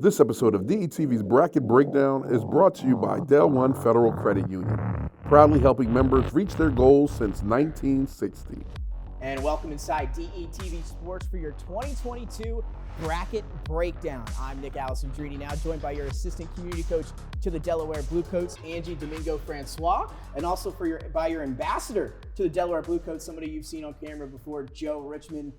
This episode of DETV's Bracket Breakdown is brought to you by Del One Federal Credit Union, proudly helping members reach their goals since 1960. And welcome inside DETV Sports for your 2022 Bracket Breakdown. I'm Nick Alessandrini, now joined by your assistant community coach to the Delaware Bluecoats, Angie, Domingo, Francois, and also by your ambassador to the Delaware Bluecoats, somebody you've seen on camera before, Joe Richmond.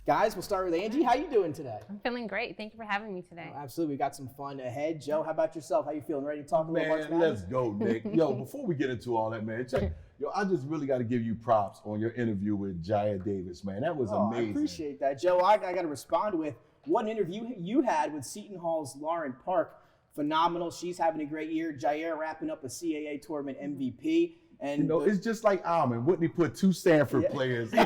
Guys, we'll start with Angie. How you doing today? I'm feeling great. Thank you for having me today. Oh, absolutely. We got some fun ahead. Joe, how about yourself? How you feeling? Ready to talk a little March Madness? Let's go, Nick. Yo, before we get into all that, man, I just really got to give you props on your interview with Jaya Davis, man. That was amazing. I appreciate that. Joe, I got to respond with what an interview you had with Seton Hall's Lauren Park. Phenomenal. She's having a great year. Jair wrapping up a CAA tournament MVP. And it's just like Almond. Wouldn't he put two Stanford players? He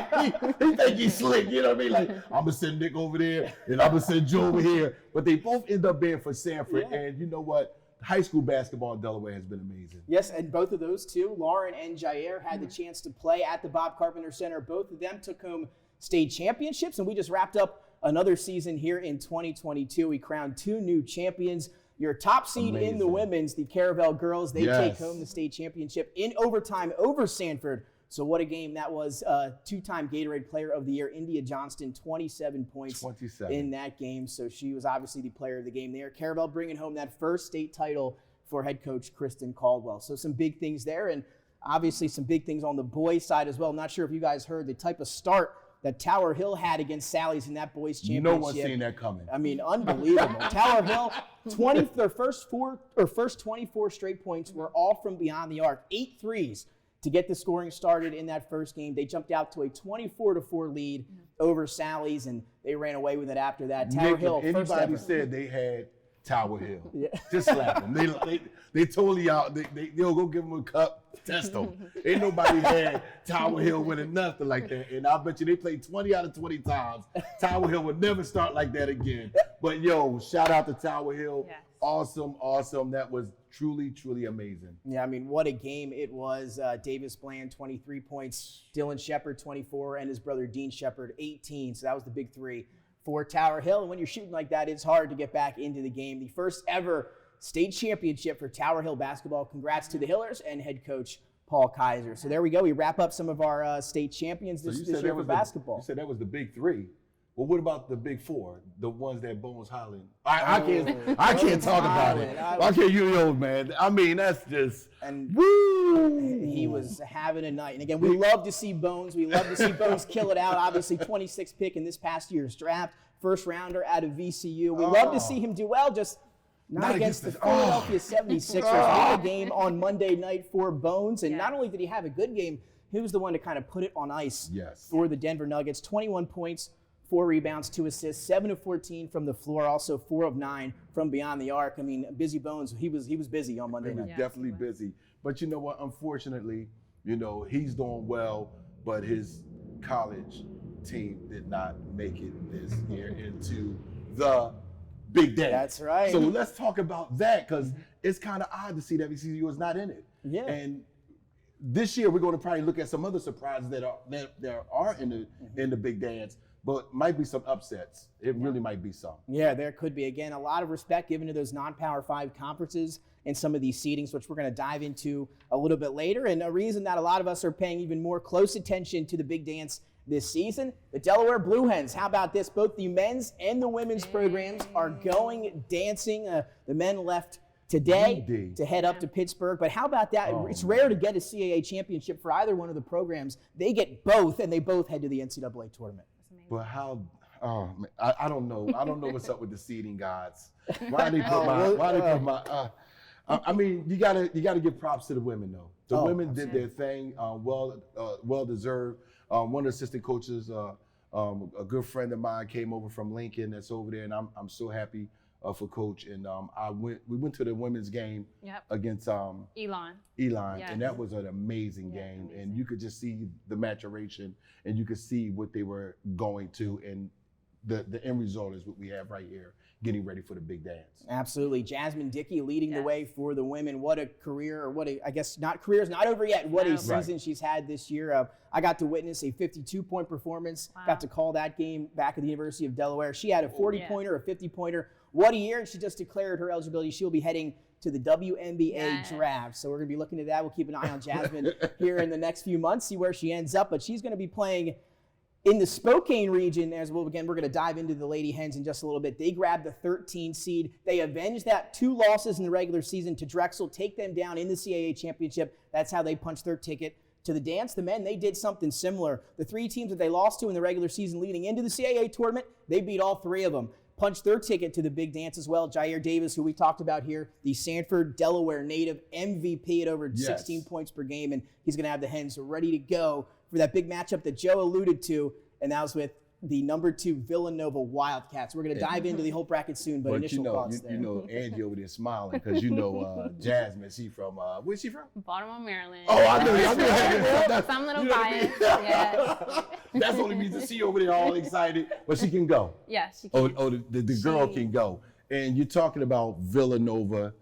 think he's slick, you know what I mean? Like, I'm going to send Nick over there, and I'm going to send Joe over here. But they both end up being for Stanford. Yeah. And you know what? High school basketball in Delaware has been amazing. Yes, and both of those two, Lauren and Jair, had the chance to play at the Bob Carpenter Center. Both of them took home state championships, and we just wrapped up another season here in 2022. We crowned two new champions. Your top seed in the women's, the Caravel girls, they take home the state championship in overtime over Sanford. So what a game that was. Two-time Gatorade Player of the Year, India Johnston, 27 points in that game. So she was obviously the player of the game there. Caravel bringing home that first state title for head coach Kristen Caldwell. So some big things there, and obviously some big things on the boys' side as well. I'm not sure if you guys heard the type of start that Tower Hill had against Sally's in that boys' championship. No one's seen that coming. I mean, unbelievable. Tower Hill, their first 24 straight points were all from beyond the arc. 8 threes to get the scoring started in that first game. They jumped out to a 24-4 lead over Sally's, and they ran away with it after that. Tower Hill, if anybody said they had Tower Hill, just slap them. They totally out. They'll go give them a cup. Test them. Ain't nobody had Tower Hill winning nothing like that. And I bet you they played 20 out of 20 times. Tower Hill would never start like that again. But, yo, shout out to Tower Hill. Yes. Awesome. That was truly, truly amazing. Yeah, I mean, what a game it was. Davis Bland, 23 points. Dylan Shepard, 24. And his brother Dean Shepard, 18. So that was the big three for Tower Hill. And when you're shooting like that, it's hard to get back into the game. The first ever state championship for Tower Hill basketball. Congrats to the Hillers and head coach Paul Kaiser. So there we go. We wrap up some of our state champions this year for basketball. You said that was the big three. Well, what about the big four? The ones that Bones Holland. I can't talk about it. I can't. You old man. I mean, that's just. And woo! He was having a night. And again, we love to see Bones. We love to see Bones kill it out. Obviously, 26th pick in this past year's draft, first rounder out of VCU. We love to see him do well. Just. Not against the Philadelphia 76ers. What a game on Monday night for Bones. And not only did he have a good game, he was the one to kind of put it on ice for the Denver Nuggets. 21 points, 4 rebounds, 2 assists, 7 of 14 from the floor, also 4 of 9 from beyond the arc. I mean, busy Bones, he was busy on Monday night. Definitely busy. But you know what? Unfortunately, he's doing well, but his college team did not make it this year into the big day. That's right. So let's talk about that, because it's kind of odd to see that VCU is not in it. Yeah. And this year we're going to probably look at some other surprises that are in the big dance, but might be some upsets. It really might be some. Yeah, there could be. Again, a lot of respect given to those non-Power 5 conferences and some of these seedings, which we're going to dive into a little bit later. And a reason that a lot of us are paying even more close attention to the big dance this season, the Delaware Blue Hens. How about this? Both the men's and the women's programs are going dancing. The men left today to head up to Pittsburgh. But how about that? It's rare to get a CAA championship for either one of the programs. They get both, and they both head to the NCAA tournament. But how? Oh, man, I don't know. I don't know what's up with the seeding gods. Why they put my? I mean, you gotta give props to the women though. The women did their thing. Well deserved. One of the assistant coaches, a good friend of mine, came over from Lincoln that's over there, and I'm so happy for Coach. And we went to the women's game against Elon, and that was an amazing game. And you could just see the maturation, and you could see what they were going to, and the end result is what we have right here getting ready for the big dance. Absolutely. Jasmine Dickey leading the way for the women. What a career, or I guess not career's not over yet. What a season she's had this year. I got to witness a 52-point performance. Got to call that game back at the University of Delaware. She had a 40-pointer, a 50-pointer. What a year. And she just declared her eligibility. She'll be heading to the WNBA draft. So we're going to be looking at that. We'll keep an eye on Jasmine here in the next few months, see where she ends up. But she's going to be playing in the Spokane region as well. Again, we're going to dive into the Lady Hens in just a little bit. They grabbed the 13 seed. They avenged that 2 losses in the regular season to Drexel, take them down in the CAA championship. That's how they punched their ticket to the dance. The men, they did something similar. The 3 teams that they lost to in the regular season leading into the CAA tournament, they beat all 3 of them. Punched their ticket to the big dance as well. Jair Davis, who we talked about here, the Sanford, Delaware native, MVP at over 16 points per game, and he's going to have the Hens ready to go for that big matchup that Joe alluded to, and that was with the number 2 Villanova Wildcats. We're going to dive into the whole bracket soon, but initial thoughts there. You know, Angie over there smiling because you know Jasmine, she from, where's she from? Baltimore, Maryland. Oh, I know. Some little bias. Yeah. That's only means to see over there all excited, but she can go. Yeah, she can. The girl can go. And you're talking about Villanova,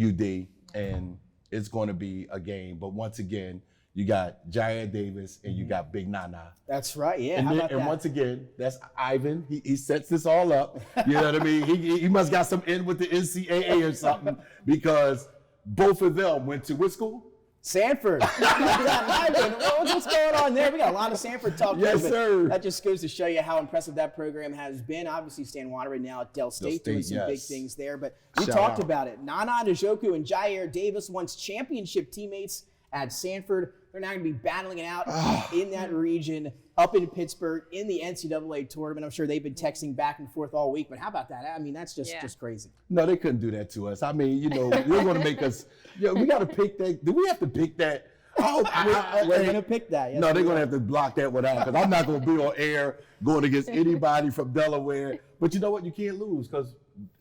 UD, and it's going to be a game. But once again, you got Jair Davis and you got Big Nana. That's right, yeah. And once again, that's Ivan. He sets this all up. You know what I mean? He must got some in with the NCAA or something because both of them went to what school? Sanford. What's going on there? We got a lot of Sanford talk. Yes, sir. That just goes to show you how impressive that program has been. Obviously, Stan Waterman now at Del State doing some big things there. But we talked about it. Nana Njoku and Jair Davis, once championship teammates at Sanford. They're now going to be battling it out in that region, up in Pittsburgh, in the NCAA tournament. I'm sure they've been texting back and forth all week. But how about that? I mean, that's just crazy. No, they couldn't do that to us. I mean, you know, they're going to make us. We got to pick that. Do we have to pick that? We're going to pick that. Yes, no, they're going to have to block that one out because I'm not going to be on air going against anybody from Delaware. But you know what? You can't lose because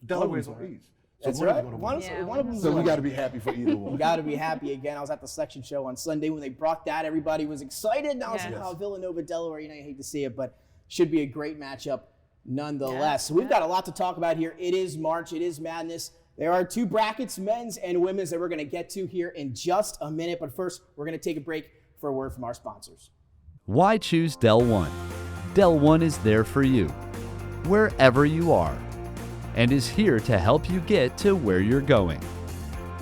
Delaware's on East. So that's right. One of them. So we got to be happy for either one. We got to be happy again. I was at the selection show on Sunday when they brought that. Everybody was excited. And I was like, oh, Villanova, Delaware. You know, you hate to see it, but should be a great matchup nonetheless. So we've got a lot to talk about here. It is March. It is madness. There are 2 brackets, men's and women's, that we're going to get to here in just a minute. But first, we're going to take a break for a word from our sponsors. Why choose Del One? Del One is there for you, wherever you are, and is here to help you get to where you're going.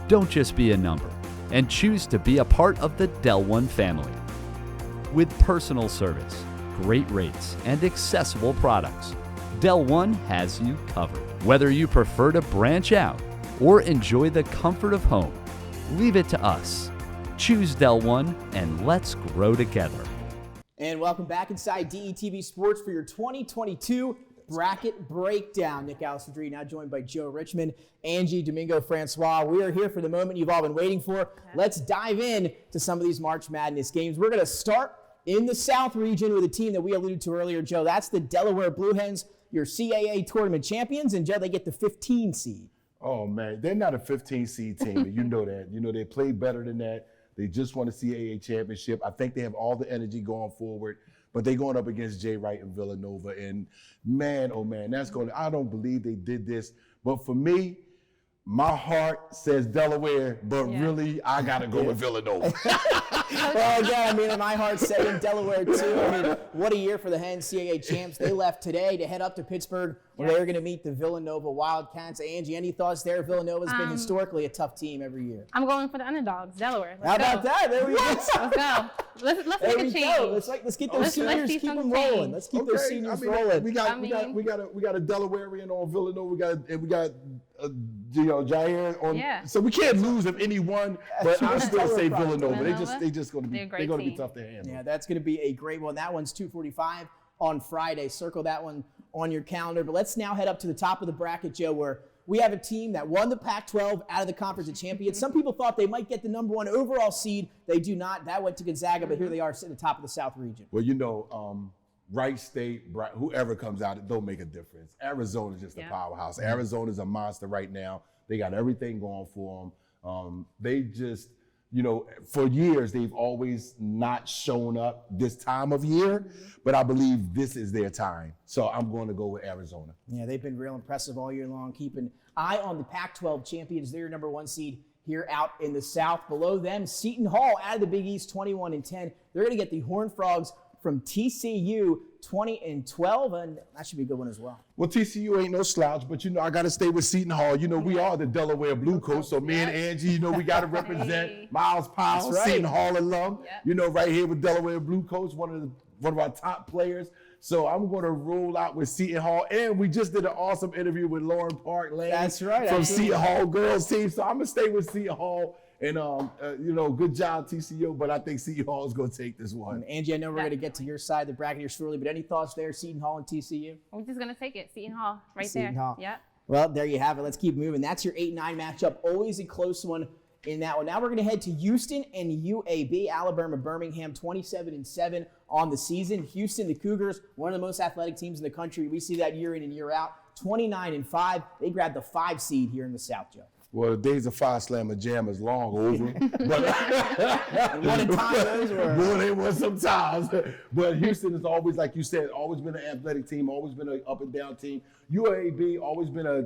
Don't just be a number, and choose to be a part of the Del One family. With personal service, great rates, and accessible products, Del One has you covered. Whether you prefer to branch out or enjoy the comfort of home, leave it to us. Choose Del One and let's grow together. And welcome back inside DETV Sports for your 2022 bracket breakdown. Nick Alessandrini now joined by Joe Richmond, Angie, Domingo, Francois. We are here for the moment you've all been waiting for. Let's dive in to some of these March Madness games. We're going to start in the South region with a team that we alluded to earlier, Joe. That's the Delaware Blue Hens, your CAA tournament champions, and Joe, they get the 15 seed. Oh, man, they're not a 15 seed team, and you know that. You know, they play better than that. They just won a CAA championship. I think they have all the energy going forward, but they're going up against Jay Wright and Villanova. And man, oh man, I don't believe they did this. But for me, my heart says Delaware, but really, I got to go with Villanova. Well, again, I mean, my heart's saying Delaware, too. I mean, what a year for the Hens CAA champs. They left today to head up to Pittsburgh, where they're going to meet the Villanova Wildcats. Angie, any thoughts there? Villanova's been historically a tough team every year. I'm going for the underdogs, Delaware. How about that? There we go. Let's go. Let's make a change. Let's get those seniors, keep them rolling. Let's keep those seniors rolling. We got a Delawarean on Villanova. We got Jair on. So we can't lose if any one, but I still say Villanova. They're going to be tough to handle. Yeah, that's going to be a great one. That one's 2:45 on Friday. Circle that one on your calendar. But let's now head up to the top of the bracket, Joe, where we have a team that won the Pac-12 out of the Conference of Champions. Some people thought they might get the number 1 overall seed. They do not. That went to Gonzaga, but here they are sitting at the top of the South region. Well, Wright State, whoever comes out, it don't make a difference. Arizona's just a powerhouse. Arizona's a monster right now. They got everything going for them. for years, they've always not shown up this time of year, but I believe this is their time. So I'm going to go with Arizona. Yeah, they've been real impressive all year long. Keep an eye on the Pac-12 champions. They're your number 1 seed here out in the South. Below them, Seton Hall out of the Big East, 21-10. They're going to get the Horned Frogs from TCU, 20-12, and that should be a good one as well. Well, TCU ain't no slouch, but I got to stay with Seton Hall. We are the Delaware Blue Coats, so me and Angie, we got to represent Miles Powell, That's right. Seton Hall alum. Yep. Right here with Delaware Blue Coats, one of our top players. So I'm going to roll out with Seton Hall, and we just did an awesome interview with Lauren Parkland. That's right. From Seton Hall girls team. So I'm gonna stay with Seton Hall. And, good job, TCU, but I think Seton Hall is going to take this one. And Angie, I know we're going to get to your side of the bracket here shortly, but any thoughts there, Seton Hall and TCU? We're just going to take it. Seton Hall, right Seton there. Hall. Yep. Well, there you have it. Let's keep moving. That's your 8-9 matchup. Always a close one in that one. Now we're going to head to Houston and UAB. Alabama, Birmingham, 27-7 on the season. Houston, the Cougars, one of the most athletic teams in the country. We see that year in and year out. 29-5. They grabbed the 5 seed here in the South, Joe. Well, the days of Five Slammer Jam is long over. But one in time those were. More than one sometimes. But Houston has always, like you said, always been an athletic team, always been an up and down team. UAB always been a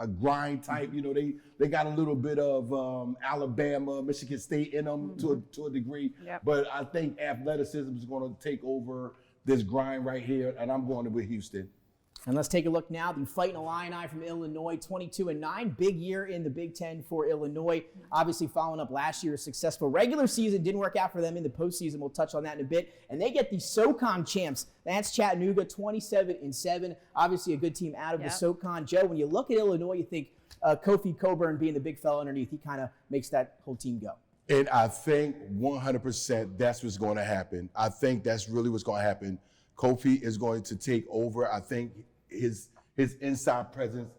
grind type. They got a little bit of Alabama, Michigan State in them to a degree. Yep. But I think athleticism is going to take over this grind right here, and I'm going with Houston. And let's take a look now. The Fighting Illini from Illinois, 22-9. Big year in the Big Ten for Illinois. Obviously following up last year's successful regular season. Didn't work out for them in the postseason. We'll touch on that in a bit. And they get the SoCon champs. That's Chattanooga, 27-7. Obviously a good team out of the SoCon. Joe, when you look at Illinois, you think Kofi Coburn being the big fella underneath, he kind of makes that whole team go. And I think 100% that's what's going to happen. I think that's really what's going to happen. Kofi is going to take over. I think his inside presence,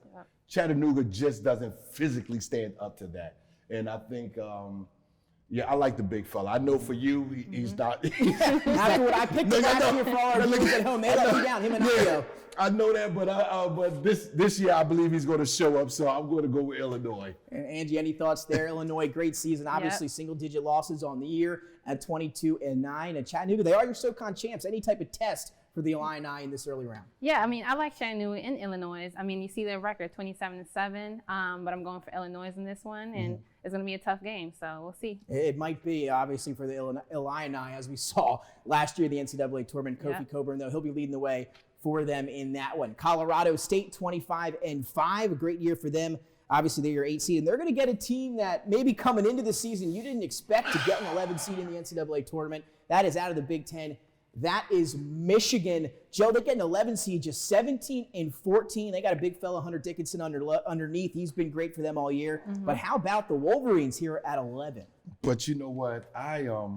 Chattanooga just doesn't physically stand up to that. And I think, I like the big fella. I know for you, he's not. After what I picked last year for all our viewers at home, they let me down, him and Io. I know that, but this year I believe he's going to show up, so I'm going to go with Illinois. And Angie, any thoughts there? Illinois, great season. Obviously, single-digit losses on the year at 22-9. And Chattanooga, they are your SoCon champs. Any type of test for the Illini in this early round? Yeah, I like Chattanooga and Illinois. You see their record, 27-7, but I'm going for Illinois in this one, and it's going to be a tough game, so we'll see. It might be, obviously, for the Illini, as we saw last year, the NCAA tournament. Kofi Coburn, though, he'll be leading the way for them in that one. Colorado State, 25-5, a great year for them. Obviously, they're your 8 seed, and they're going to get a team that maybe coming into the season you didn't expect to get an 11 seed in the NCAA tournament. That is out of the Big Ten. That is Michigan. Joe, they get an 11 seed, just 17-14. They got a big fella, Hunter Dickinson, underneath. He's been great for them all year. But how about the Wolverines here at 11? But you know what?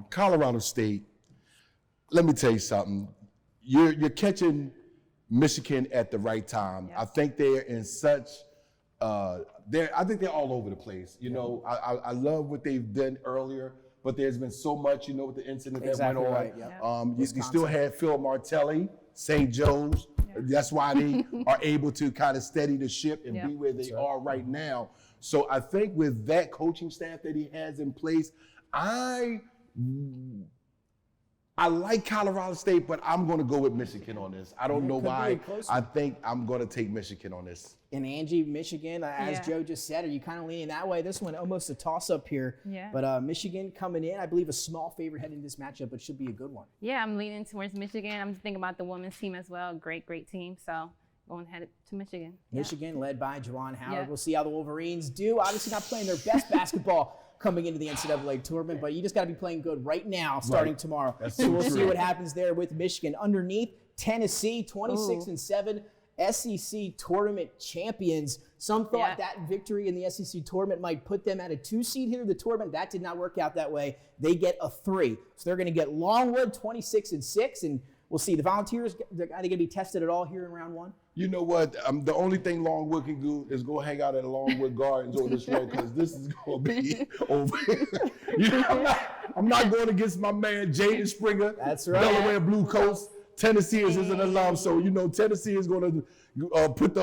Colorado State, let me tell you something. You're catching Michigan at the right time. I think they're in such I think they're all over the place. I love what they've done earlier, but there's been so much, with the incident that went on. Right, you still had Phil Martelli, St. Joe's. That's why they are able to kind of steady the ship and be where they are right now. So I think with that coaching staff that he has in place, I like Colorado State, but I'm going to go with Michigan on this. I don't know why. I think I'm going to take Michigan on this. And Angie, Michigan, as Joe just said, are you kind of leaning that way? This one almost a toss-up here. Yeah. But Michigan coming in, I believe a small favorite heading into this matchup, but should be a good one. Yeah, I'm leaning towards Michigan. I'm thinking about the women's team as well. Great team. So going ahead to Michigan. Michigan led by Juwan Howard. Yeah. We'll see how the Wolverines do. Obviously not playing their best basketball coming into the NCAA tournament, but you just got to be playing good right now starting tomorrow. So we'll see what happens there with Michigan. Underneath, Tennessee, 26-7. SEC tournament champions. Some thought that victory in the SEC tournament might put them at a 2 seed here in the tournament. That did not work out that way. They get a 3. So they're going to get Longwood 26-6, and we'll see. The Volunteers, are they going to be tested at all here in round 1? You know what? The only thing Longwood can do is go hang out at Longwood Gardens on this road, because this is going to be over. I'm not going against my man Jaden Springer. That's right. Delaware Blue Coats. Tennessee is an alum, so Tennessee is going to put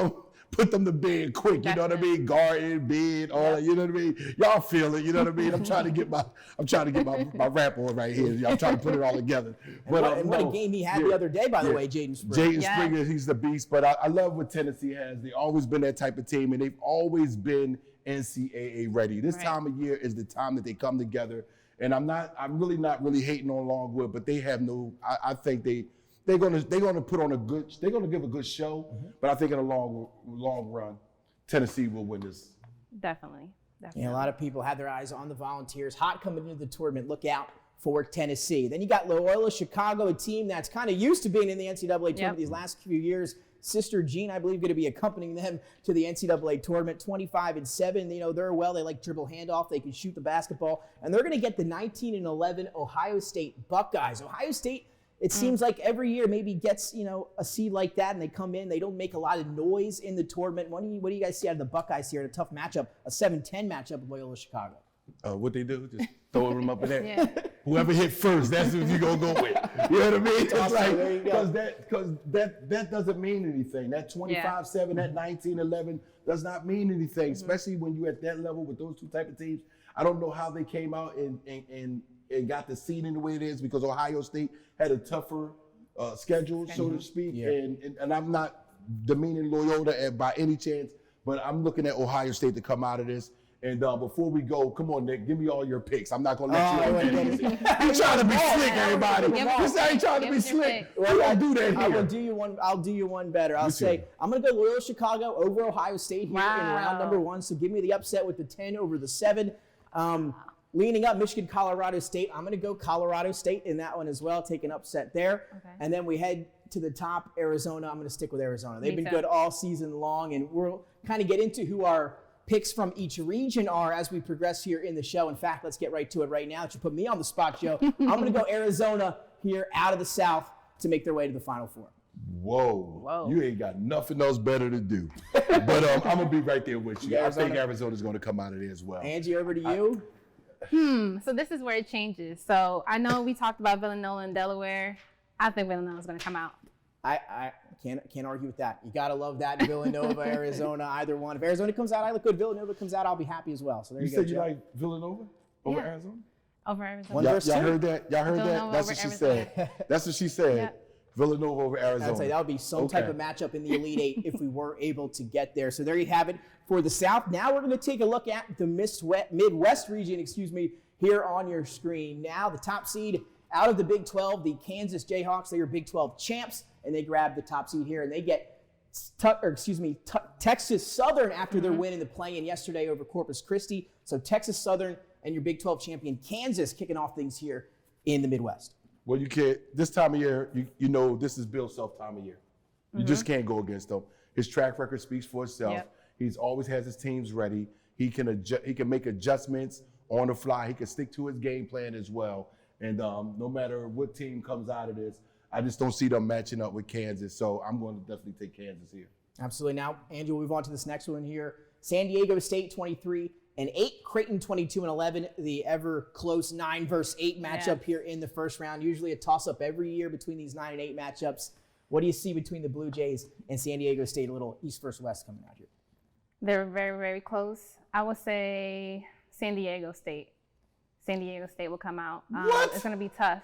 put them to bed quick. You know what I mean? Garden, bed, all that. You know what I mean? Y'all feel it. You know what I mean? I'm trying to get my rap on right here. I'm trying to put it all together. And what a game he had the other day, by the way, Jaden Springer. Jaden Springer, he's the beast. But I love what Tennessee has. They've always been that type of team, and they've always been NCAA ready. This time of year is the time that they come together. And I'm really not hating on Longwood, but they have I think they're gonna put on they're gonna give a good show, but I think in the long run, Tennessee will win this. Definitely. And a lot of people have their eyes on the Volunteers. Hot coming into the tournament. Look out for Tennessee. Then you got Loyola Chicago, a team that's kind of used to being in the NCAA tournament these last few years. Sister Jean, I believe, going to be accompanying them to the NCAA tournament. 25-7. You know, they're they like dribble handoff. They can shoot the basketball, and they're going to get the 19-11 Ohio State Buckeyes. Ohio State, it seems like every year maybe gets a seed like that, and they come in. They don't make a lot of noise in the tournament. What do you guys see out of the Buckeyes here in a tough matchup, a 7-10 matchup with Loyola Chicago? What they do, just throwing them up in there. Whoever hit first, that's who you're going to go with. You know what I mean? It's like, because that doesn't mean anything. That 25-7, that 19-11 does not mean anything, especially when you're at that level with those two type of teams. I don't know how they came out and got the seeding the way it is, because Ohio State had a tougher schedule, so to speak. And I'm not demeaning Loyola by any chance, but I'm looking at Ohio State to come out of this. And before we go, come on, Nick, give me all your picks. I'm not going to let you win. You're trying to be slick, everybody. This ain't trying to be slick. Well, I'll do that here. I'll do you one better. I'll say I'm going to go Loyola Chicago over Ohio State here in round number 1. So give me the upset with the 10 over the 7. Leaning up, Michigan, Colorado State. I'm going to go Colorado State in that one as well. Take an upset there. Okay. And then we head to the top, Arizona. I'm going to stick with Arizona. They've been good all season long, and we'll kind of get into who our picks from each region are as we progress here in the show. In fact, let's get right to it right now. That you put me on the spot, Joe. I'm going to go Arizona here out of the South to make their way to the Final Four. Whoa. You ain't got nothing else better to do. But I'm going to be right there with you. I think Arizona's going to come out of there as well. Angie, over to you. So this is where it changes. So I know we talked about Villanova and Delaware. I think Villanova's going to come out. I can't argue with that. You got to love that. Villanova, Arizona, either one. If Arizona comes out, I look good. Villanova comes out, I'll be happy as well. So there you go. You said you like Villanova over Arizona? Over Arizona. Y'all heard that? That's what she said. That's what she said. Yeah. Villanova over Arizona. I'd say that would be some type of matchup in the Elite Eight if we were able to get there. So there you have it for the South. Now we're going to take a look at the Midwest region, here on your screen. Now the top seed out of the Big 12, the Kansas Jayhawks. They are Big 12 champs, and they grab the top seed here, and they get Texas Southern after their win in the play-in yesterday over Corpus Christi. So Texas Southern and your Big 12 champion Kansas kicking off things here in the Midwest. Well, you can't. This time of year, you know this is Bill Self time of year. You just can't go against him. His track record speaks for itself. Yep. He's always has his teams ready. He can make adjustments on the fly. He can stick to his game plan as well. And no matter what team comes out of this, I just don't see them matching up with Kansas. So I'm going to definitely take Kansas here. Absolutely. Now, Angie, we'll move on to this next one here. San Diego State 23-8, Creighton 22-11. The ever close 9-8 matchup here in the first round. Usually a toss-up every year between these 9 and 8 matchups. What do you see between the Blue Jays and San Diego State? A little East versus West coming out here. They're very, very close. I would say San Diego State. San Diego State will come out. It's going to be tough.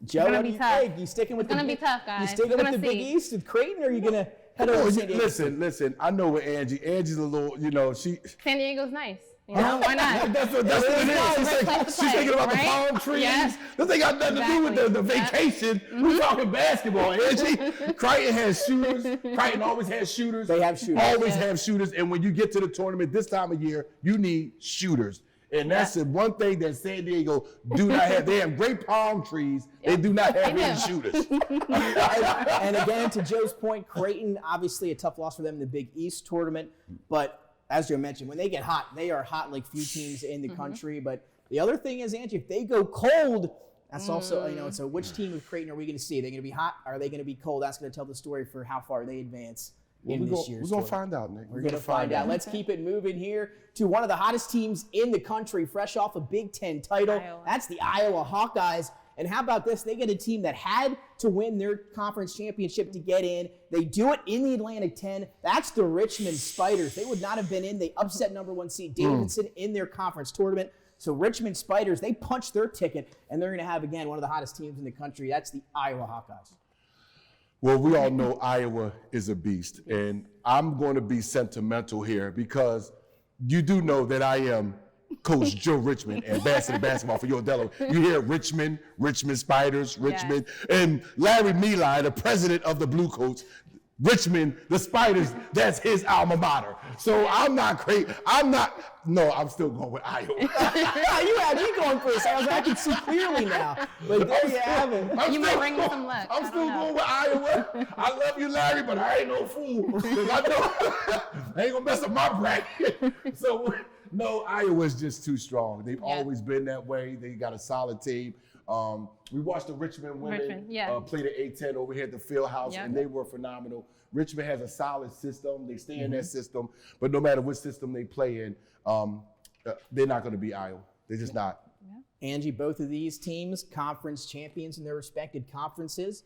Joe, what do you think? You sticking with it's going to be tough, guys. You sticking with the Big East with Creighton, or are you going to head over to San Diego? Listen. I know with Angie. Angie's a little, San Diego's nice. Why not? That's what it is. She's thinking about the palm trees. Yes. This ain't got nothing to do with the vacation. We're talking basketball, Angie. Creighton has shooters. Creighton always has shooters. They have shooters. Always have shooters. And when you get to the tournament this time of year, you need shooters. And that's the one thing that San Diego do not have. They have great palm trees. They do not have any shooters. And again, to Joe's point, Creighton, obviously a tough loss for them in the Big East tournament. But as Joe mentioned, when they get hot, they are hot like few teams in the country. But the other thing is, Angie, if they go cold, that's also, so which team of Creighton are we going to see? Are they going to be hot? Or are they going to be cold? That's going to tell the story for how far they advance. We're going to find out, Nick. We're going to find out. Let's keep it moving here to one of the hottest teams in the country, fresh off a Big Ten title. Iowa. That's the Iowa Hawkeyes. And how about this? They get a team that had to win their conference championship to get in. They do it in the Atlantic 10. That's the Richmond Spiders. They would not have been in. They upset #1 seed Davidson in their conference tournament. So Richmond Spiders, they punched their ticket, and they're going to have, again, one of the hottest teams in the country. That's the Iowa Hawkeyes. Well, we all know Iowa is a beast, and I'm going to be sentimental here because you do know that I am Coach Joe Richmond, ambassador basketball for your Delaware. You hear Richmond Spiders, Richmond, and Larry Meeline, the president of the Blue Coats, Richmond, the Spiders, that's his alma mater. So I'm still going with Iowa. You had me going for this. I can see clearly now. But there you have it. You might bring me some luck. I'm still going with Iowa. I love you, Larry, but I ain't no fool. 'Cause I know I ain't gonna mess up my bracket. So no, Iowa's just too strong. They've always been that way. They got a solid team. We watched the Richmond women play the A-10 over here at the Fieldhouse, and they were phenomenal. Richmond has a solid system. They stay in that system, but no matter what system they play in, they're not going to be Iowa. They're just not. Angie, both of these teams, conference champions in their respected conferences.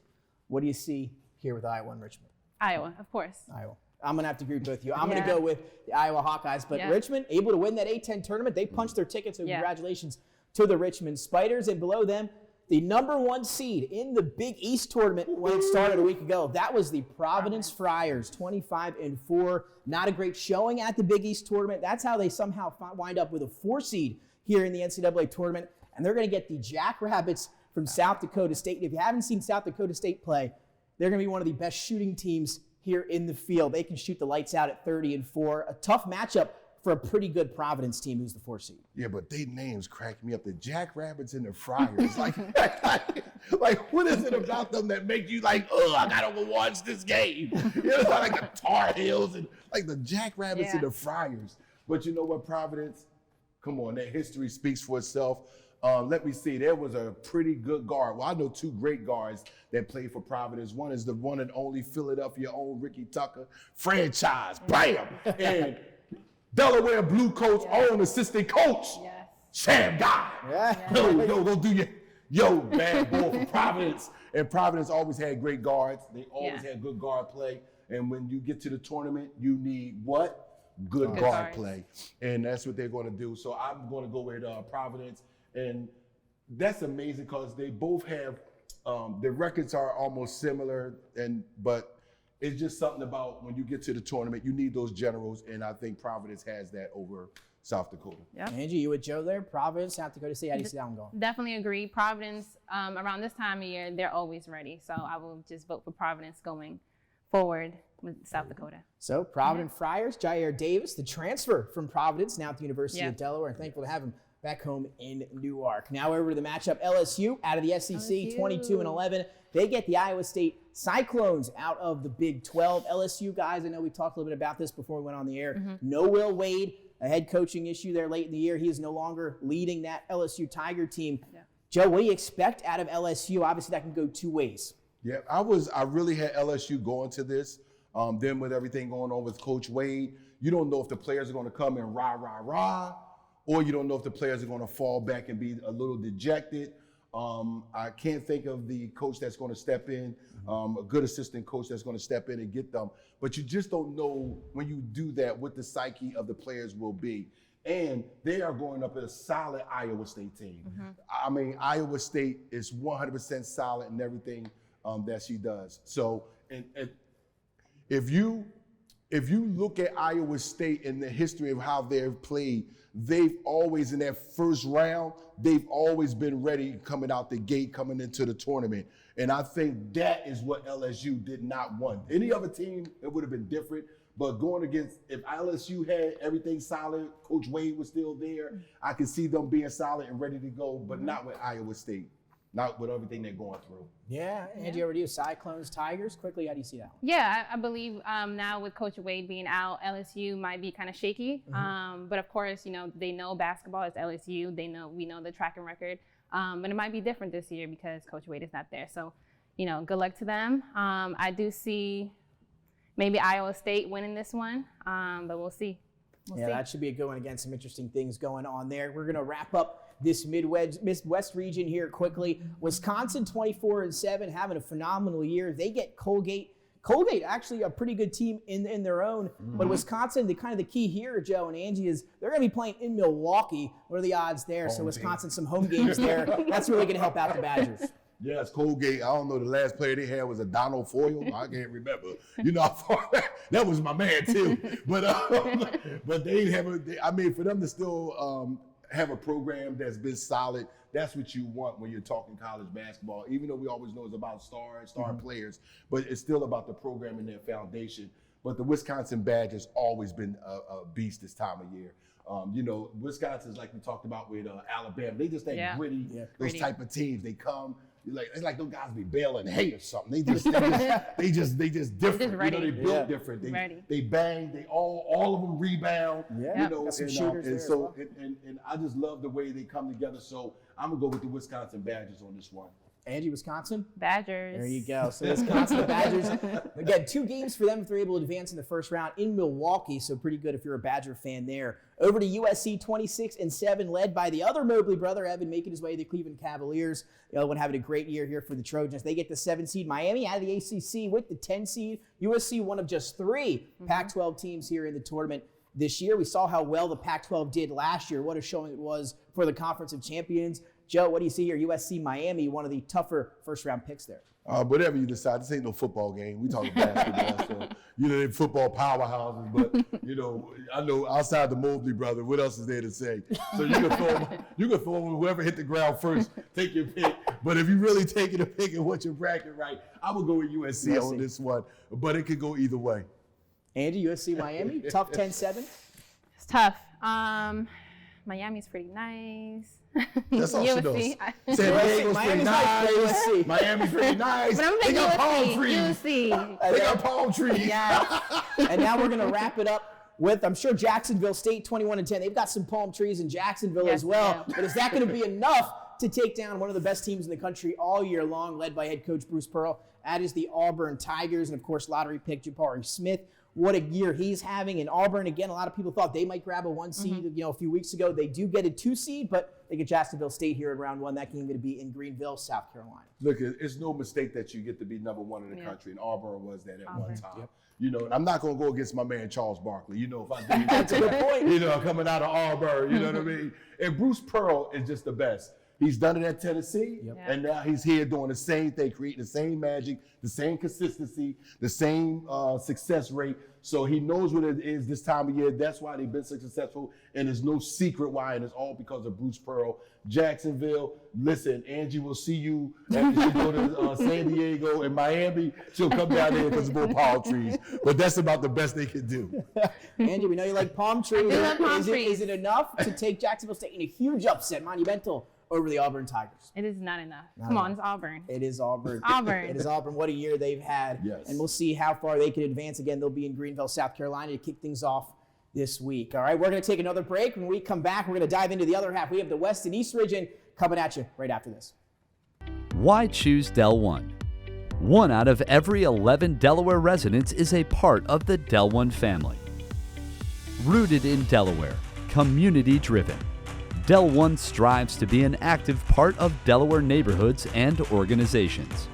What do you see here with Iowa and Richmond? Iowa, of course. Iowa. I'm going to have to agree with both of you. I'm going to go with the Iowa Hawkeyes, but Richmond able to win that A-10 tournament. They punched their ticket, so congratulations to the Richmond Spiders. And below them, the #1 seed in the Big East tournament when it started a week ago. That was the Providence Friars, 25-4. Not a great showing at the Big East tournament. That's how they somehow wind up with a 4 seed here in the NCAA tournament. And they're going to get the Jackrabbits from South Dakota State. And if you haven't seen South Dakota State play, they're going to be one of the best shooting teams here in the field. They can shoot the lights out at 30-4. A tough matchup for a pretty good Providence team who's the 4 seed. Yeah, but they names crack me up. The Jackrabbits and the Friars. like, what is it about them that make you like, oh, I gotta go watch this game? You know, it's like the Tar Heels and like the Jackrabbits and the Friars. But you know what, Providence? Come on, that history speaks for itself. Let me see. There was a pretty good guard. Well, I know 2 great guards that played for Providence. One is the one and only Philadelphia own Ricky Tucker, franchise, bam! And Delaware Blue Coats own assistant coach, Sam Guy. Yo, go do your bad boy for Providence. And Providence always had great guards. They always had good guard play. And when you get to the tournament, you need what? Good guard play. And that's what they're going to do. So I'm going to go with Providence. And that's amazing because they both have, their records are almost similar, but it's just something about when you get to the tournament, you need those generals, and I think Providence has that over South Dakota. Yep. Angie, you with Joe there? Providence, South Dakota State, how do you see that one going? Definitely agree. Providence, around this time of year, they're always ready. So I will just vote for Providence going forward with South Dakota. So Providence Friars, Jair Davis, the transfer from Providence, now at the University of Delaware, and thankful to have him back home in Newark. Now over to the matchup, LSU out of the SEC, 22-11. They get the Iowa State Cyclones out of the Big 12. LSU guys, I know we talked a little bit about this before we went on the air. No Will Wade, a head coaching issue there late in the year. He is no longer leading that LSU Tiger team. Joe, what do you expect out of LSU? Obviously, that can go 2 ways. Yeah, I really had LSU going to this. Then with everything going on with Coach Wade, you don't know if the players are going to come and rah, or you don't know if the players are going to fall back and be a little dejected. I can't think of the coach that's going to step in, a good assistant coach that's going to step in and get them. But you just don't know when you do that what the psyche of the players will be. And they are going up at a solid Iowa State team. I mean, Iowa State is 100% solid in everything that she does. So, and if you look at Iowa State and the history of how they've played, they've always, in that first round, they've always been ready coming out the gate, coming into the tournament. And I think that is what LSU did not want. Any other team, it would have been different. But going against, if LSU had everything solid, Coach Wade was still there, I could see them being solid and ready to go, but not with Iowa State. Not with everything they're going through. Yeah, Angie, over to you. Cyclones, Tigers. Quickly, how do you see that one? Yeah, I believe now with Coach Wade being out, LSU might be kind of shaky. But of course, you know, they know basketball is LSU. We know the track and record. But it might be different this year because Coach Wade is not there. So, you know, good luck to them. I do see maybe Iowa State winning this one, but we'll see. That should be a good one. Again, some interesting things going on there. We're going to wrap up this Midwest region here quickly. Wisconsin 24-7, having a phenomenal year. They get Colgate. Colgate, actually a pretty good team in their own, but Wisconsin, the key here, Joe and Angie, is they're going to be playing in Milwaukee. What are the odds there? So Wisconsin, some home games there. That's really going to help out the Badgers. Yes, Colgate. I don't know. The last player they had was a Donald Foyle. I can't remember. You know, that was my man too. But they have for them to still have a program that's been solid. That's what you want when you're talking college basketball. Even though we always know it's about star players, but it's still about the program and their foundation. But the Wisconsin Badgers always been a beast this time of year. You know, Wisconsin's like we talked about with Alabama. They just ain't gritty. Yeah, those type of teams. They come. It's like those guys be bailing hay or something. They just different. Ready. You know, they built different. They bang. They all of them rebound. Yeah. You know, got some shooters and there so as well. and I just love the way they come together. So I'm gonna go with the Wisconsin Badgers on this one. Angie, Wisconsin? Badgers. There you go. So Wisconsin Badgers, again, 2 games for them if they're able to advance in the first round in Milwaukee, so pretty good if you're a Badger fan there. Over to USC 26-7, led by the other Mobley brother, Evan, making his way to the Cleveland Cavaliers. The other one having a great year here for the Trojans. They get the 7 seed. Miami out of the ACC with the 10 seed. USC, one of just 3 Pac-12 teams here in the tournament this year. We saw how well the Pac-12 did last year. What a showing it was for the Conference of Champions. Joe, what do you see here? USC, Miami, one of the tougher first-round picks there. Whatever you decide, this ain't no football game. We talking basketball, so you know they're football powerhouses. But you know, I know outside the Mobley brother, what else is there to say? So you can throw them whoever hit the ground first. Take your pick. But if you really taking a pick and what your bracket right, I would go with USC on this one. But it could go either way. Angie, USC, Miami, tough 10-7. It's tough. Miami's pretty nice. That's all she knows. San Diego's pretty nice. Miami's pretty nice. But I'm they got palm USC. trees. They got palm trees. Yeah. And now we're going to wrap it up with, I'm sure, Jacksonville State 21-10. They've got some palm trees in Jacksonville as well. But is that going to be enough to take down one of the best teams in the country all year long, led by head coach Bruce Pearl? That is the Auburn Tigers. And, of course, lottery pick Jabari Smith. What a year he's having. In Auburn, again, a lot of people thought they might grab a 1 seed, a few weeks ago. They do get a 2 seed, but they get Jacksonville State here in round 1. That game going to be in Greenville, South Carolina. Look, it's no mistake that you get to be number 1 in the country, and Auburn was that at one time. Yep. You know, and I'm not going to go against my man Charles Barkley. You know, if I do, that's a good point. You know, coming out of Auburn, you know what I mean? And Bruce Pearl is just the best. He's done it at Tennessee, and now he's here doing the same thing, creating the same magic, the same consistency, the same success rate. So he knows what it is this time of year. That's why they've been so successful, and there's no secret why, and it's all because of Bruce Pearl. Jacksonville, listen, Angie will see you after she go to San Diego and Miami. She'll come down there because of more palm trees, but that's about the best they can do. Angie, we know you like palm trees. I love palm trees. Is it enough to take Jacksonville State in a huge upset, monumental, over the Auburn Tigers? It is not enough. Come on, it's Auburn. It is Auburn. Auburn. It is Auburn. What a year they've had. Yes. And we'll see how far they can advance. Again, they'll be in Greenville, South Carolina to kick things off this week. All right, we're going to take another break. When we come back, we're going to dive into the other half. We have the West and East region coming at you right after this. Why choose Del One? 1 out of every 11 Delaware residents is a part of the Del One family. Rooted in Delaware, community-driven, Del One strives to be an active part of Delaware neighborhoods and organizations.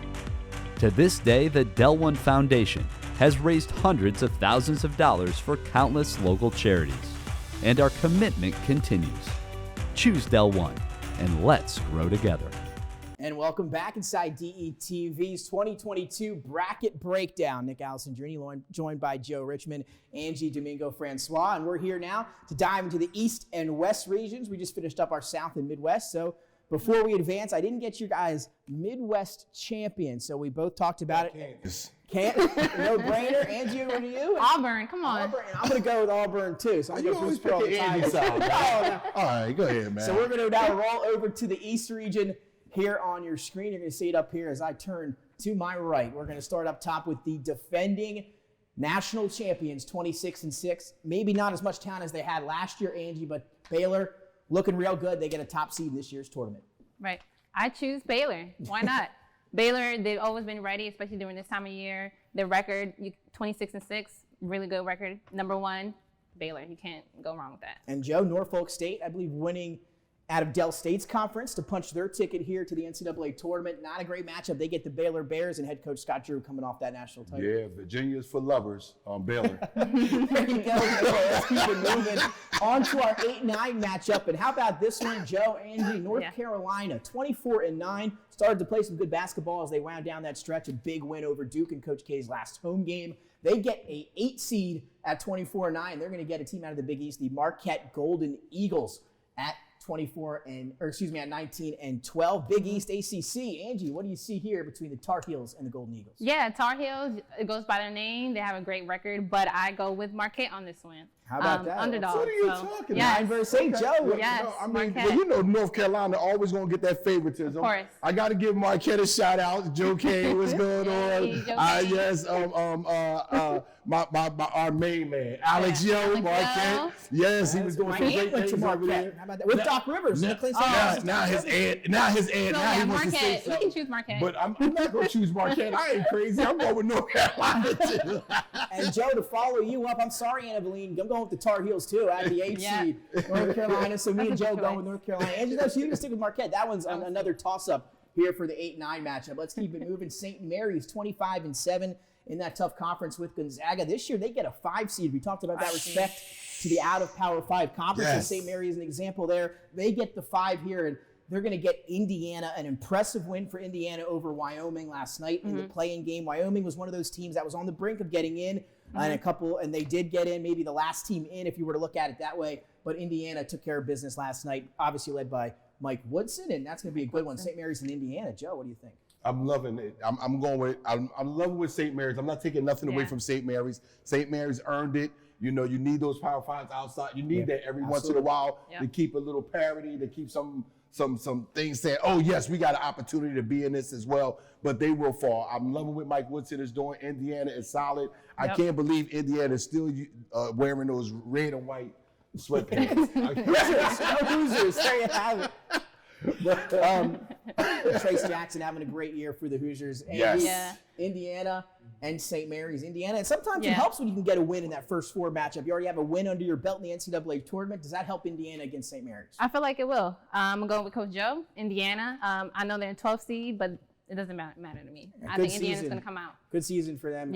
To this day, the Del One Foundation has raised hundreds of thousands of dollars for countless local charities, and our commitment continues. Choose Del One, and let's grow together. And welcome back inside DETV's 2022 bracket breakdown. Nick Alessandrini joined by Joe Richmond, Angie, Domingo, Francois. And we're here now to dive into the East and West regions. We just finished up our South and Midwest. So before we advance, I didn't get you guys Midwest champions. So we both talked about it. Can't no brainer. Angie, over to you. Auburn, come on. Auburn. I'm going to go with Auburn, too. So I'm going to go for the Andy side. No. All right, go ahead, man. So we're going to now roll over to the East region. Here on your screen, you're going to see it up here as I turn to my right. We're going to start up top with the defending national champions, 26-6. Maybe not as much talent as they had last year, Angie, but Baylor looking real good. They get a top seed in this year's tournament. Right. I choose Baylor. Why not? Baylor, they've always been ready, especially during this time of year. Their record, 26-6, really good record. Number 1, Baylor. You can't go wrong with that. And Joe, Norfolk State, I believe, winning out of Del State's conference to punch their ticket here to the NCAA tournament. Not a great matchup. They get the Baylor Bears and head coach Scott Drew coming off that national title. Yeah, Virginia's for lovers on Baylor. There you go. Let's keep it moving. On to our 8-9 matchup. And how about this one, Joe, Angie? North Carolina, 24-9. Started to play some good basketball as they wound down that stretch. A big win over Duke in Coach K's last home game. They get a 8 seed at 24-9. They're going to get a team out of the Big East, the Marquette Golden Eagles, at 19-12. Big East ACC. Angie, what do you see here between the Tar Heels and the Golden Eagles? Yeah, Tar Heels, it goes by their name. They have a great record, but I go with Marquette on this one. How about that? Underdog. What are you talking yes. Nine versus 8, Joe. Yes, No, I mean, Marquette. well, you know North Carolina always going to get that favoritism. Of course. I got to give Marquette a shout out. Joe Kane, what's going on? Joe Kane. Yes, our main man, Alex Yo, Alex Marquette. Yo. Yes, he was doing My some aunt great went to things over Marquette. there. How about that? With Doc Rivers. Now his aunt, now his aunt, So, now he yeah, wants to say Marquette. We something. can choose Marquette. But I'm not going to choose Marquette. I ain't crazy. I'm going with North Carolina too. And Joe, to follow you up, I'm sorry, Anna Valine, I'm going with the Tar Heels too, at the 8 seed, North Carolina. So me and That's a Joe good going choice. with North Carolina. Angie, though, so you're going to stick with Marquette. That one's another toss-up here for the 8-9 matchup. Let's keep it moving. St. Mary's 25-7 in that tough conference with Gonzaga. This year, they get a 5 seed. We talked about that respect to the out-of-Power 5 conference. Yes. St. Mary is an example there. They get the 5 here, and they're going to get Indiana, an impressive win for Indiana over Wyoming last night in the play-in game. Wyoming was one of those teams that was on the brink of getting in, and they did get in, maybe the last team in if you were to look at it that way. But Indiana took care of business last night, obviously led by Mike Woodson, and that's going to be a good one. St. Mary's in Indiana. Joe, what do you think? I'm loving it. I'm going with I'm loving with St. Mary's. I'm not taking nothing away from St. Mary's. St. Mary's earned it. You know, you need those Power 5s outside. You need that every once in a while to keep a little parity, to keep some things saying, oh yes, we got an opportunity to be in this as well, but they will fall. I'm loving what Mike Woodson is doing. Indiana is solid. I can't believe Indiana is still wearing those red and white sweatpants. Hoosiers, there you have it. But, Trace Jackson having a great year for the Hoosiers. And Indiana and St. Mary's. Indiana, and sometimes it helps when you can get a win in that first 4 matchup. You already have a win under your belt in the NCAA tournament. Does that help Indiana against St. Mary's? I feel like it will. I'm going with Coach Joe, Indiana. I know they're in 12th seed, but it doesn't matter to me. I think Indiana's going to come out. Good season for them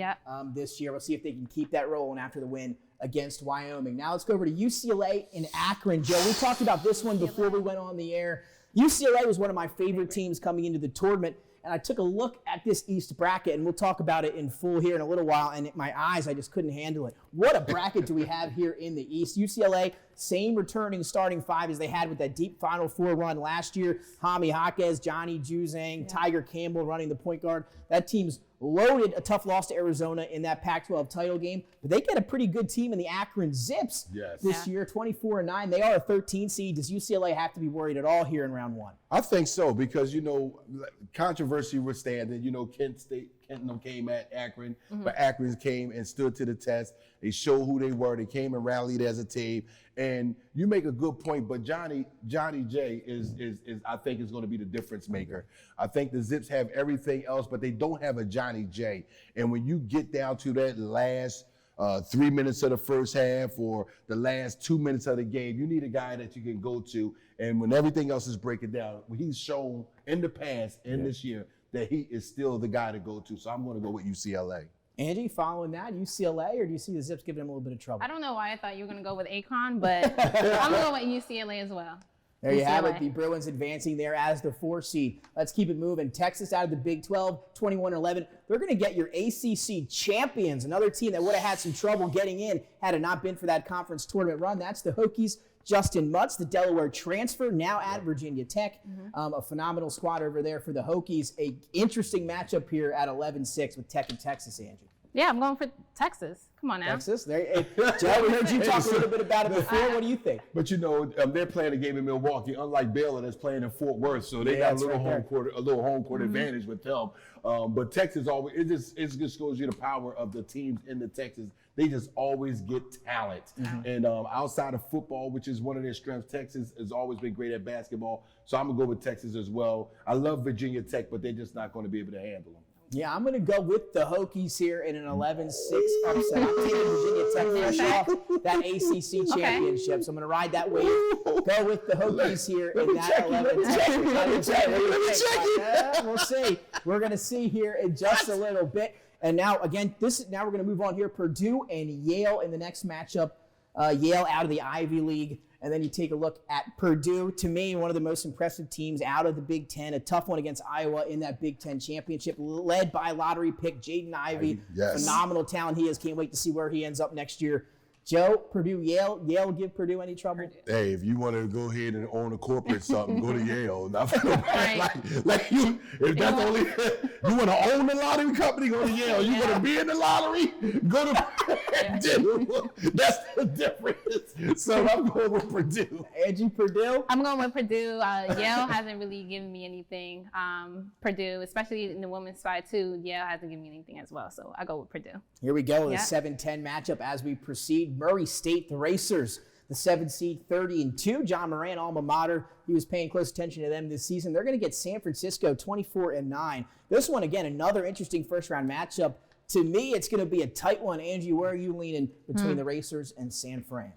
this year. We'll see if they can keep that rolling after the win against Wyoming. Now let's go over to UCLA in Akron. Joe, we talked about this one before we went on the air. UCLA was one of my favorite teams coming into the tournament, and I took a look at this East bracket, and we'll talk about it in full here in a little while, and my eyes, I just couldn't handle it. What a bracket do we have here in the East? UCLA, same returning starting 5 as they had with that deep Final Four run last year. Jaime Hawkeyes, Johnny Juzang, Tiger Campbell running the point guard. That team's loaded. A tough loss to Arizona in that Pac-12 title game, but they get a pretty good team in the Akron Zips this year, 24-9. They are a 13 seed. Does UCLA have to be worried at all here in round 1? I think so, because, you know, controversy withstanding, you know, Kenton came at Akron, but Akron came and stood to the test. They showed who they were. They came and rallied as a team. And you make a good point, but Johnny J is I think is going to be the difference maker. I think the Zips have everything else, but they don't have a Johnny J. And when you get down to that last 3 minutes of the first half or the last 2 minutes of the game, you need a guy that you can go to. And when everything else is breaking down, he's shown in the past and this year that he is still the guy to go to. So I'm going to go with UCLA. Angie, following that, UCLA, or do you see the Zips giving them a little bit of trouble? I don't know why I thought you were going to go with Akron, but I'm going to go with UCLA as well. There you have it. The Bruins advancing there as the 4 seed. Let's keep it moving. Texas out of the Big 12, 21-11. They're going to get your ACC champions, another team that would have had some trouble getting in had it not been for that conference tournament run. That's the Hokies. Justin Mutz, the Delaware transfer, now at Virginia Tech. A phenomenal squad over there for the Hokies. A interesting matchup here at 11-6 with Tech and Texas, Angie. Yeah, I'm going for Texas. Come on now. Texas. Joe, we heard you talk a little bit about it before. What do you think? But, you know, they're playing a game in Milwaukee, unlike Baylor that's playing in Fort Worth. So they got a little home court advantage with them. But Texas always, it just shows you the power of the teams in the Texas. They just always get talent. And outside of football, which is one of their strengths, Texas has always been great at basketball. So I'm going to go with Texas as well. I love Virginia Tech, but they're just not going to be able to handle them. Yeah, I'm going to go with the Hawkeyes here in an 11-6 upset. I'm taking Virginia Tech fresh off that ACC championship, so I'm going to ride that wave. Go with the Hawkeyes here in that 11-6. We'll see. We're going to see here in just a little bit. And now, again, now we're going to move on here. Purdue and Yale in the next matchup. Yale out of the Ivy League. And then you take a look at Purdue, to me, one of the most impressive teams out of the Big Ten. A tough one against Iowa in that Big Ten championship, led by lottery pick Jaden Ivey. Yes. Phenomenal talent he is. Can't wait to see where he ends up next year. Joe, Purdue, Yale. Yale give Purdue any trouble? Hey, if you want to go ahead and own a corporate something, go to Yale. If that's only you want to own the lottery company, go to Yale. You want to be in the lottery, go to Purdue. That's the difference. So I'm going with Purdue. Angie, Purdue? I'm going with Purdue. Yale hasn't really given me anything. Purdue, especially in the women's side too, Yale hasn't given me anything as well. So I go with Purdue. Here we go, the 7-10 matchup as we proceed. Murray State, the Racers, the 7 seed, 30-2. John Moran, alma mater, he was paying close attention to them this season. They're going to get San Francisco 24-9. This one, again, another interesting first-round matchup. To me, it's going to be a tight one. Angie, where are you leaning between the Racers and San Fran?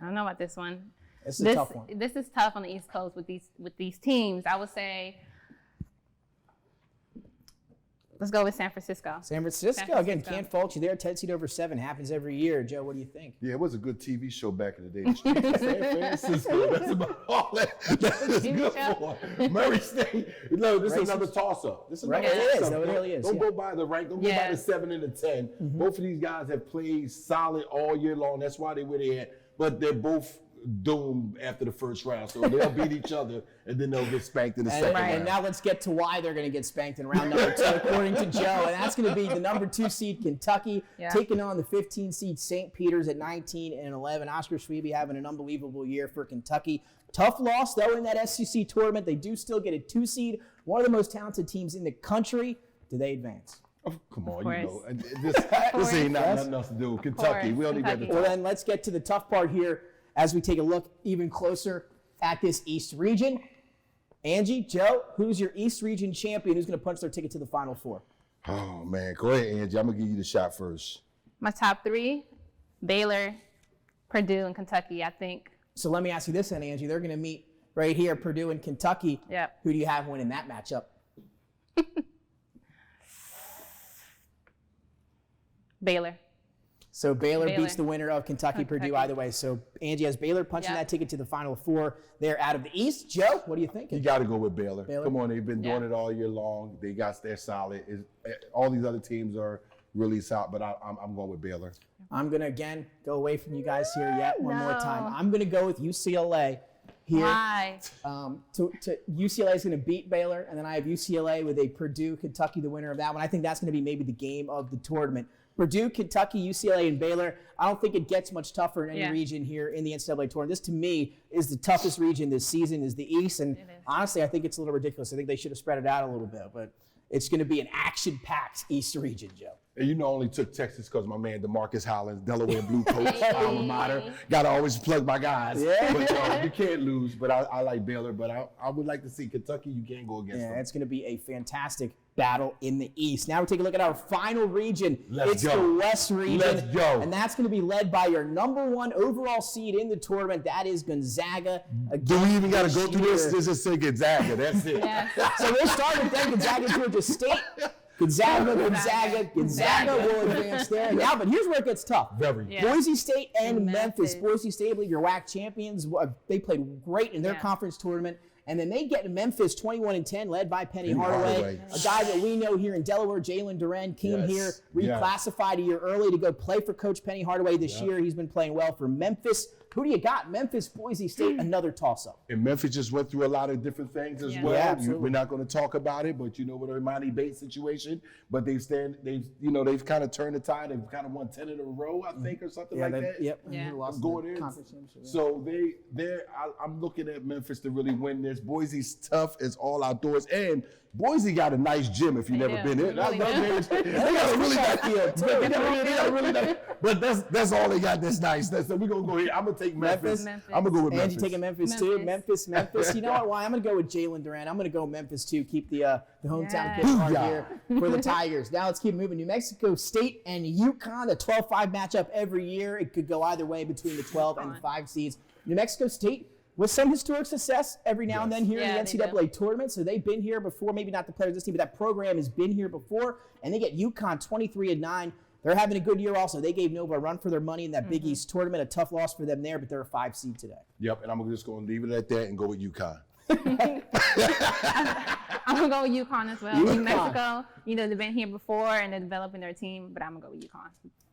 I don't know about this one. This is a tough one. This is tough on the East Coast with these teams. I would say, let's go with San Francisco. San Francisco. Again, can't fault you there. 10 seed over 7 happens every year. Joe, what do you think? Yeah, it was a good TV show back in the day. The Streets of San Francisco. That's about all that is good for. Murray State. No, this is another toss-up. This is another toss-up. It really is. Don't go by the rank. Don't go by the 7 and the 10. Both of these guys have played solid all year long. That's why they're where they at. But they're both doomed after the first round. So they'll beat each other, and then they'll get spanked in the second round. And now let's get to why they're going to get spanked in round number 2, according to Joe. And that's going to be the number 2 seed Kentucky, taking on the 15 seed St. Peter's at 19-11. Oscar Schwebe having an unbelievable year for Kentucky. Tough loss, though, in that SEC tournament. They do still get a 2 seed, one of the most talented teams in the country. Do they advance? Oh, come on, you know. This ain't nothing else to do with Kentucky. We only got the Well, then let's get to the tough part here as we take a look even closer at this East region. Angie, Joe, who's your East region champion? Who's going to punch their ticket to the Final Four? Oh, man. Go ahead, Angie. I'm going to give you the shot first. My top 3, Baylor, Purdue, and Kentucky, I think. So let me ask you this then, Angie. They're going to meet right here, Purdue and Kentucky. Yep. Who do you have winning that matchup? Baylor. So Baylor beats the winner of Kentucky-Purdue either way. So Angie has Baylor punching that ticket to the Final Four. They're out of the East. Joe, what do you think? You got to go with Baylor. Come on, they've been doing it all year long. They're solid. All these other teams are really solid, but I'm going with Baylor. I'm going to, again, go away from you guys here yet one more time. I'm going to go with UCLA here. Why? UCLA is going to beat Baylor, and then I have UCLA with a Purdue-Kentucky, the winner of that one. I think that's going to be maybe the game of the tournament. Purdue, Kentucky, UCLA, and Baylor. I don't think it gets much tougher in any region here in the NCAA tournament. This, to me, is the toughest region this season, is the East. And honestly, I think it's a little ridiculous. I think they should have spread it out a little bit. But it's going to be an action-packed East region, Joe. And you know, only took Texas because my man DeMarcus Hollins, Delaware Blue Coats, alma mater. Got to always plug my guys. Yeah. But you can't lose. But I like Baylor. But I would like to see Kentucky. You can't go against them. Yeah, it's going to be a fantastic battle in the East. Now we take a look at our final region. Let's go. The West region. Let's go. And that's going to be led by your number 1 overall seed in the tournament. That is Gonzaga. Do we even got to go through this? Just say Gonzaga. That's it. So we'll start with then Gonzaga, Georgia State. Gonzaga will advance there. Now, but here's where it gets tough. Boise State and Memphis. Boise State, I believe, your WAC champions. They played great in their conference tournament. And then they get Memphis 21-10, led by Penny Hardaway, a guy that we know here in Delaware. Jalen Duren came here, reclassified a year early to go play for Coach Penny Hardaway this year. He's been playing well for Memphis. Who do you got? Memphis, Boise State, another toss-up. And Memphis just went through a lot of different things as well. Yeah, We're not going to talk about it, but you know, with the Imani Bates situation, but they've kind of turned the tide. They've kind of won 10 in a row, I think, or something like that. Lost going in. So I'm looking at Memphis to really win this. Boise's tough. It's all outdoors, and Boise got a nice gym if you've never been in. They got a really nice field too. But that's all they got that's nice. So we're gonna go here. I'm gonna take take Memphis. Memphis. I'm gonna go with Memphis. Angie taking Memphis too. Memphis. You know what? Why? I'm going to go with Jalen Durant. I'm going to go Memphis too. Keep the hometown kid part here for the Tigers. Now let's keep moving. New Mexico State and Uconn, the 12-5 matchup every year. It could go either way between the 12 and 5 seeds. New Mexico State with some historic success every now and then here in the NCAA tournament. So they've been here before. Maybe not the players of this team, but that program has been here before. And they get Uconn 23-9. They're having a good year also. They gave Nova a run for their money in that Big East tournament. A tough loss for them there, but they're a 5 seed today. Yep, and I'm just going to leave it at that and go with UConn. I'm going to go with UConn as well. New Mexico, they've been here before and they're developing their team, but I'm going to go with UConn.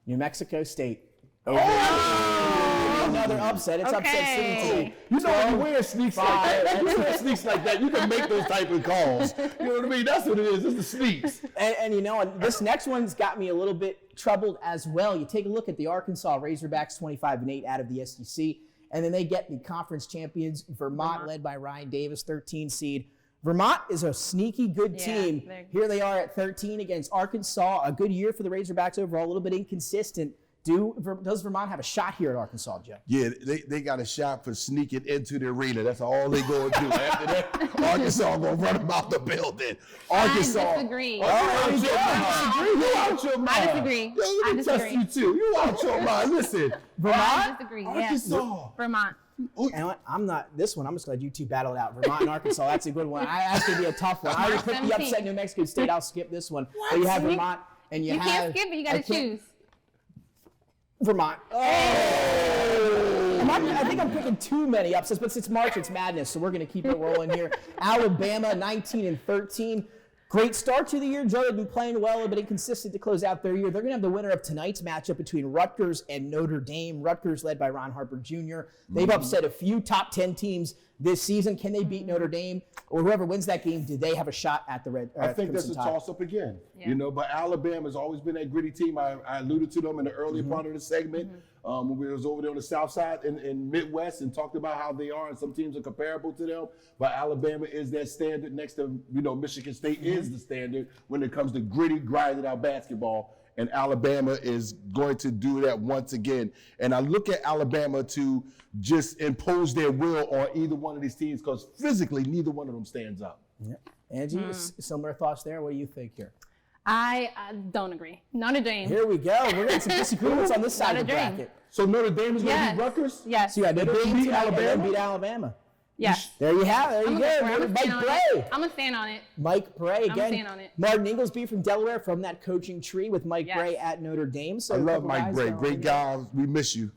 New Mexico State. Another upset. It's upset city today. You know when you wear sneaks like that, you wear sneaks like that, you can make those type of calls. You know what I mean? That's what it is. It's the sneaks. And this next one's got me a little bit troubled as well. You take a look at the Arkansas Razorbacks, 25-8 out of the SEC, and then they get the conference champions, Vermont, led by Ryan Davis, 13 seed. Vermont is a sneaky good team. Here they are at 13 against Arkansas. A good year for the Razorbacks overall, a little bit inconsistent. Does Vermont have a shot here at Arkansas, Joe? Yeah, they got a shot for sneaking into the arena. That's all they going to do. After that, Arkansas going to run them out the building. Arkansas. I disagree. You out your mind. I disagree. Yo, let me test you too. You out your mind. Listen. Vermont? I disagree. Arkansas. Vermont. And I'm not this one. I'm just glad you two battled out. Vermont and Arkansas. That's a good one. That's going to be a tough one. I already picked the upset New Mexico State. I'll skip this one. But you have Vermont and you have. You can't skip it. You got to choose. Vermont. I think I'm picking too many upsets, but it's March, it's madness, so we're going to keep it rolling here. Alabama, 19-13. Great start to the year. Joe had been playing well, but inconsistent to close out their year. They're going to have the winner of tonight's matchup between Rutgers and Notre Dame. Rutgers led by Ron Harper Jr. They've upset a few top 10 teams this season. Can they beat Notre Dame? Or whoever wins that game, do they have a shot at the Red? I think that's a toss-up again. Yeah. But Alabama has always been that gritty team. I alluded to them in the earlier part of the segment when we was over there on the South Side in Midwest and talked about how they are, and some teams are comparable to them. But Alabama is that standard next to, Michigan State is the standard when it comes to gritty, grinded-out basketball. And Alabama is going to do that once again. And I look at Alabama to just impose their will on either one of these teams because physically, neither one of them stands up. Yeah. Angie, similar thoughts there. What do you think here? I don't agree. Notre Dame. Here we go. We're getting some disagreements on this side of the bracket. So Notre Dame is going to beat Rutgers? Yes. So you got Notre Dame beat Alabama. Yes. There you have it. There you go. Mike Bray. I'm going to stand on it. Mike Bray again. stand on it. Martin Inglesby from Delaware from that coaching tree with Mike Bray at Notre Dame. So I love Mike Bray. Great guy. We miss you.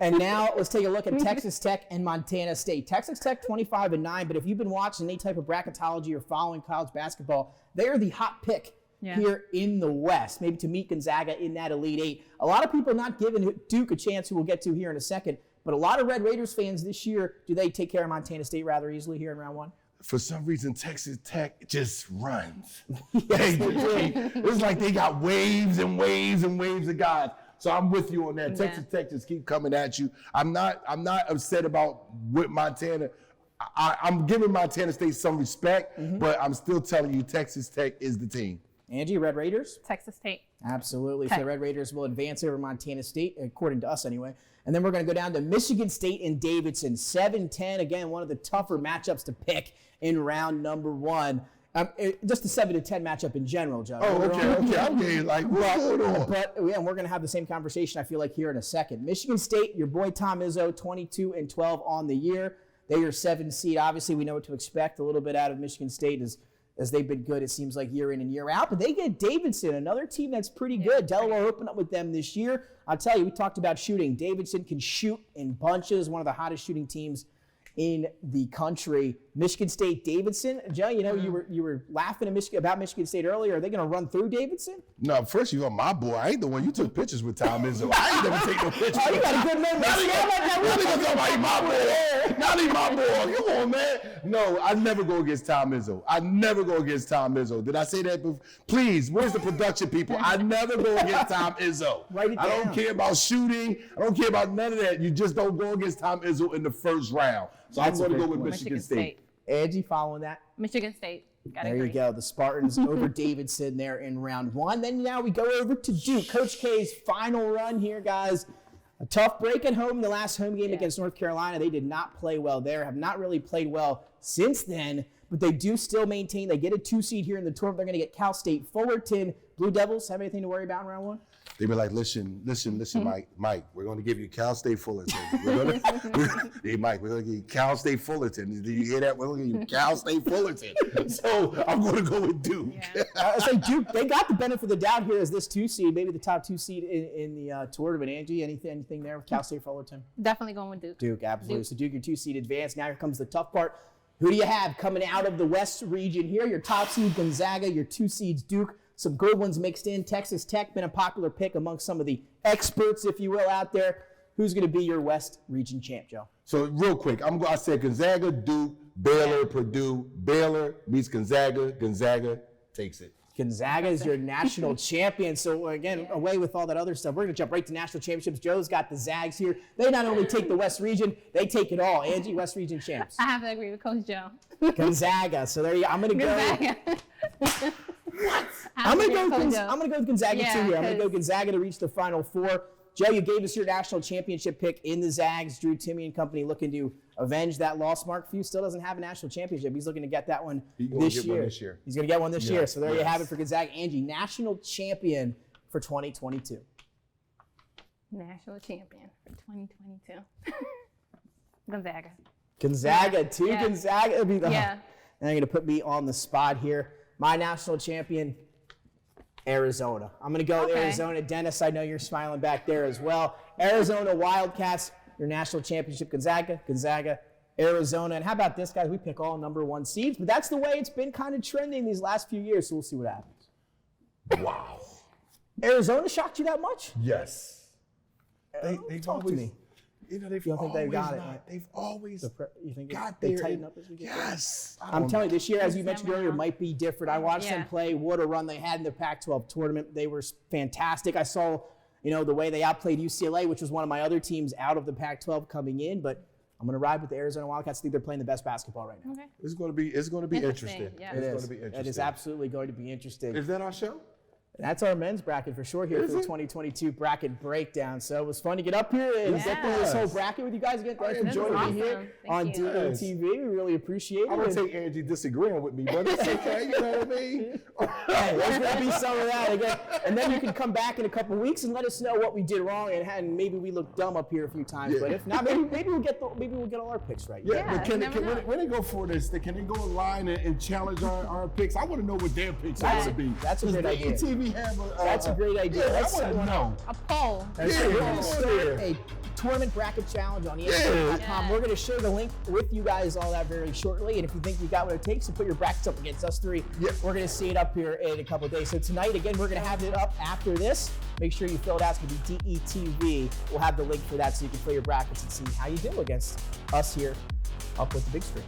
And now let's take a look at Texas Tech and Montana State. Texas Tech 25-9, but if you've been watching any type of bracketology or following college basketball, they are the hot pick here in the West, maybe to meet Gonzaga in that Elite Eight. A lot of people not giving Duke a chance, who we'll get to here in a second, but a lot of Red Raiders fans this year, do they take care of Montana State rather easily here in round one? For some reason, Texas Tech just runs. It's like they got waves and waves and waves of guys. So I'm with you on that. Yeah. Texas Tech just keep coming at you. I'm not upset about what Montana. I'm giving Montana State some respect, but I'm still telling you Texas Tech is the team. Angie, Red Raiders? Texas State. Absolutely. So the Red Raiders will advance over Montana State, according to us anyway. And then we're going to go down to Michigan State and Davidson. 7-10, again, one of the tougher matchups to pick in round number one. Just the 7-10 matchup in general, Joe. Oh, okay. I'm getting like, what's going on? But we're going to have the same conversation, I feel like, here in a second. Michigan State, your boy Tom Izzo, 22-12 on the year. They're your 7 seed. Obviously, we know what to expect a little bit out of Michigan State as they've been good, it seems like, year in and year out. But they get Davidson, another team that's pretty good. Delaware opened up with them this year. I'll tell you, we talked about shooting. Davidson can shoot in bunches, one of the hottest shooting teams in the country. Michigan State, Davidson. Joe, you were laughing about Michigan State earlier. Are they going to run through Davidson? No, first you are my boy. I ain't the one you took pictures with, Tom Izzo. I ain't never take no pictures. Oh, you got a good memory. Not even my boy. Not even my boy. Come on, man. No, I never go against Tom Izzo. Did I say that before? Please, where's the production people? I never go against Tom Izzo. Write it down. I don't care about shooting. I don't care about none of that. You just don't go against Tom Izzo in the first round. So I'm going to go with Michigan State. Angie, following that? Michigan State. There you go. The Spartans over Davidson there in round one. Then now we go over to Duke. Coach K's final run here, guys. A tough break at home. The last home game against North Carolina, they did not play well there. Have not really played well since then, but they do still maintain. They get a 2 seed here in the tournament. They're going to get Cal State Fullerton. Blue Devils have anything to worry about in round 1? They be like, listen, Mike, we're going to give you Cal State Fullerton. Hey, Mike, we're going to give you Cal State Fullerton. Did you hear that? We're going to give you Cal State Fullerton. So I'm going to go with Duke. Yeah. I say Duke, they got the benefit of the doubt here as this 2 seed, maybe the top 2 seed in the tournament. Angie, anything there with Cal State Fullerton? Definitely going with Duke. Duke, absolutely. So Duke, your 2 seed advance. Now here comes the tough part. Who do you have coming out of the West region here? Your top seed, Gonzaga. Your 2 seeds, Duke. Some good ones mixed in. Texas Tech been a popular pick among some of the experts, if you will, out there. Who's going to be your West region champ, Joe? So real quick, I said Gonzaga, Duke, Baylor, Purdue. Baylor beats Gonzaga. Gonzaga takes it. Gonzaga is your national champion. So again, away with all that other stuff, we're going to jump right to national championships. Joe's got the Zags here. They not only take the West region, they take it all. Angie, West region champs. I have to agree with Coach Joe. Gonzaga. So there you go. I'm going to go. What? I'm going to go with Gonzaga too here. I'm going to go Gonzaga to reach the Final Four. Joe, you gave us your national championship pick in the Zags. Drew Timme and company looking to avenge that loss. Mark Few still doesn't have a national championship. He's looking to get that one this year. He's going to get one this year. So there you have it for Gonzaga. Angie, national champion for 2022. National champion for 2022. Gonzaga. Gonzaga, Gonzaga. Yeah. Now you're going to put me on the spot here. My national champion, Arizona. I'm going to go with Arizona. Dennis, I know you're smiling back there as well. Arizona Wildcats, your national championship. Gonzaga, Arizona. And how about this, guys? We pick all number 1 seeds, but that's the way it's been kind of trending these last few years, so we'll see what happens. Wow. Arizona shocked you that much? Yes. They talk to me. You know, you don't think they've got it? Right? They've always you think got they there. tighten up as we get Yes. I'm telling you, this year, as you mentioned earlier, might be different. I watched them play. What a run they had in the Pac-12 tournament. They were fantastic. I saw, the way they outplayed UCLA, which was one of my other teams out of the Pac-12 coming in. But I'm going to ride with the Arizona Wildcats. I think they're playing the best basketball right now. Okay. It's going to be interesting. Yeah. It is. It is absolutely going to be interesting. Is that our show? That's our men's bracket for sure here for the 2022 bracket breakdown. So it was fun to get up here and get through this whole bracket with you guys again. Thanks for joining me here on DETV. We really appreciate it. I don't take Angie disagreeing with me, but it's okay. You know what I mean? There's going to be some of that again. And then you can come back in a couple weeks and let us know what we did wrong and maybe we looked dumb up here a few times. But if not, maybe we'll get all our picks right. Yeah, but when they go for this, can they go online and challenge our picks? I want to know what their picks are going to be. That's a great idea. DETV have that's a great idea. Yeah, I want to know. A poll. We're going to start a tournament bracket challenge on ESPN.com. We're going to share the link with you guys all that very shortly. And if you think you got what it takes to put your brackets up against us three, we're going to see it up here in a couple of days. So tonight, again, we're going to have it up after this. Make sure you fill it out. It's going to be DETV. We'll have the link for that so you can play your brackets and see how you do against us here up with the big screen.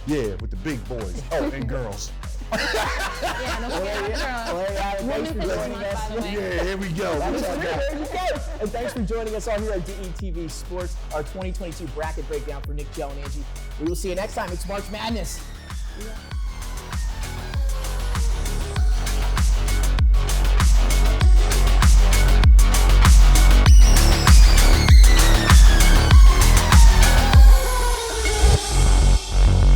Yeah, with the big boys. Oh, and girls. Yeah, don't forget girls. Thanks for joining us. Yeah, here we go. There you go. And thanks for joining us on here at DETV Sports, our 2022 bracket breakdown for Nick, Joe, and Angie. We will see you next time. It's March Madness.